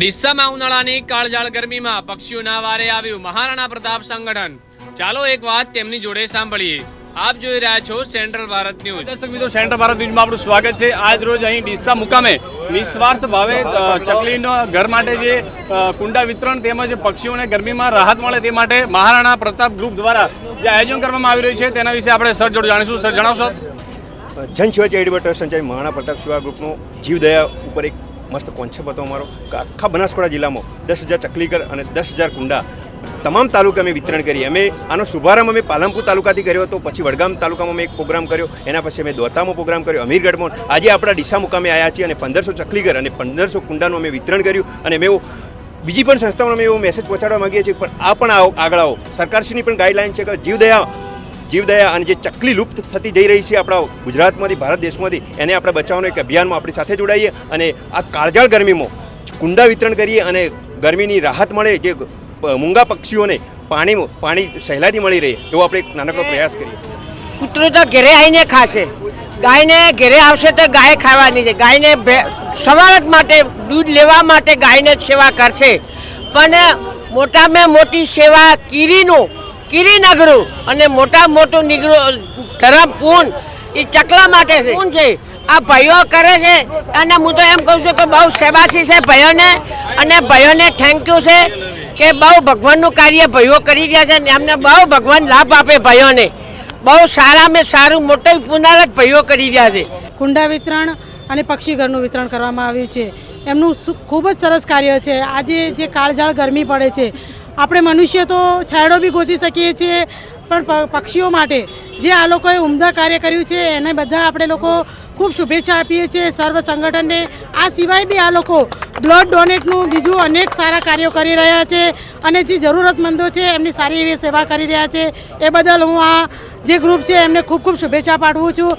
ડીસામાં ઉનાળાની કાળઝાળ ગરમીમાં પક્ષીઓના વારે આવ્યું મહારાણા પ્રતાપ સંગઠન। ચાલો એક વાત તેમની જોડે સાંભળીએ। આપ જોઈ રહ્યા છો સેન્ટ્રલ ભારત ન્યૂઝ। દર્શક મિત્રો, સેન્ટ્રલ ભારત ન્યૂઝમાં આપણું સ્વાગત છે। આજ રોજ અહીં ડીસા મુકામે નિસ્વાર્થ ભાવે ચકલીનો ઘર માટે જે કુંડા વિતરણ તેમજ પક્ષીઓને ગરમીમાં રાહત મળે તે માટે મહારાણા પ્રતાપ ગ્રુપ દ્વારા જે આયોજન કરવામાં આવી રહ્યું છે તેના વિશે આપણે સર જોડે જાણીશું। સર, જણાવશો? જન સેવા ચેરિટેબલ ટ્રસ્ટ સંચાલિત મહારાણા પ્રતાપ સેવા ગ્રુપનો જીવદયા ઉપર એક મસ્ત કોન્સેપ્ટ હતો અમારો કે આખા બનાસકાંઠા જિલ્લામાં 10,000 ચકલીઘર અને 10,000 કુંડા તમામ તાલુકા અમે વિતરણ કરીએ। અમે આનો શુભારંભ અમે પાલનપુર તાલુકાથી કર્યો હતો, પછી વડગામ તાલુકામાં અમે એક પ્રોગ્રામ કર્યો, એના પછી અમે દોતામાં પ્રોગ્રામ કર્યો, અમીરગઢમાં। આજે આપણા ડીસા મુકામે આવ્યા છીએ અને 1500 ચકલીઘર અને 1500 કુંડાનું અમે વિતરણ કર્યું। અને અમે બીજી પણ સંસ્થાઓને અમે એવો મેસેજ પહોંચાડવા માગીએ છીએ, પણ આ પણ આગળ આવો। સરકારશ્રીની પણ ગાઈડલાઈન છે કે જીવદયા અને જે ચકલી લુપ્ત થતી જઈ રહી છે આપણા ગુજરાતમાંથી, ભારત દેશમાંથી, એને આપણે બચાવવાનો એક અભિયાનમાં આપણી સાથે જોડાઈએ અને આ કાળઝાળ ગરમીમાં કુંડા વિતરણ કરીએ અને ગરમીની રાહત મળે, જે મૂંગા પક્ષીઓને પાણી સહેલાઈથી મળી રહે એવો આપણે એક નાનકડો પ્રયાસ કરીએ। કૂતરો તો ઘરે આવીને ખાશે, ગાયને ઘરે આવશે તો ગાય ખાવાની છે, ગાયને સવારત માટે દૂધ લેવા માટે ગાયને સેવા કરશે। પણ મોટામાં મોટી સેવા કીરીનગરો અને મોટું નીકળો ધરમ પૂન એ ચકલા માટે છે, પૂન છે આ ભાઈઓ કરે છે। અને હું તો એમ કહું છું કે બહુ સેવાસી છે ભાઈઓને, અને ભાઈઓને થેન્ક યુ છે કે બહુ ભગવાનનું કાર્ય ભાઈઓ કરી રહ્યા છે અને એમને બહુ ભગવાન લાભ આપે ભાઈઓને। બહુ સારામાં સારું મોટી પુનરાવર્ત ભાઈઓ કરી રહ્યા છે। કુંડા વિતરણ અને પક્ષી ઘરનું વિતરણ કરવામાં આવ્યું છે, એમનું ખૂબ જ સરસ કાર્ય છે। આજે જે કાળઝાળ ગરમી પડે છે, આપણે મનુષ્ય તો છાંયડો બી ગોતી શકીએ છીએ, પણ પક્ષીઓ માટે જે આ લોકોએ ઉમદા કાર્ય કર્યું છે એને બધા આપણે લોકો ખૂબ શુભેચ્છા આપીએ છીએ સર્વ સંગઠનને। આ સિવાય બી આ લોકો બ્લડ ડોનેટનું બીજું અનેક સારા કાર્યો કરી રહ્યા છે અને જે જરૂરતમંદો છે એમની સારી એવી સેવા કરી રહ્યા છે। એ બદલ હું આ જે ગ્રુપ છે એમને ખૂબ શુભેચ્છા પાઠવું છું।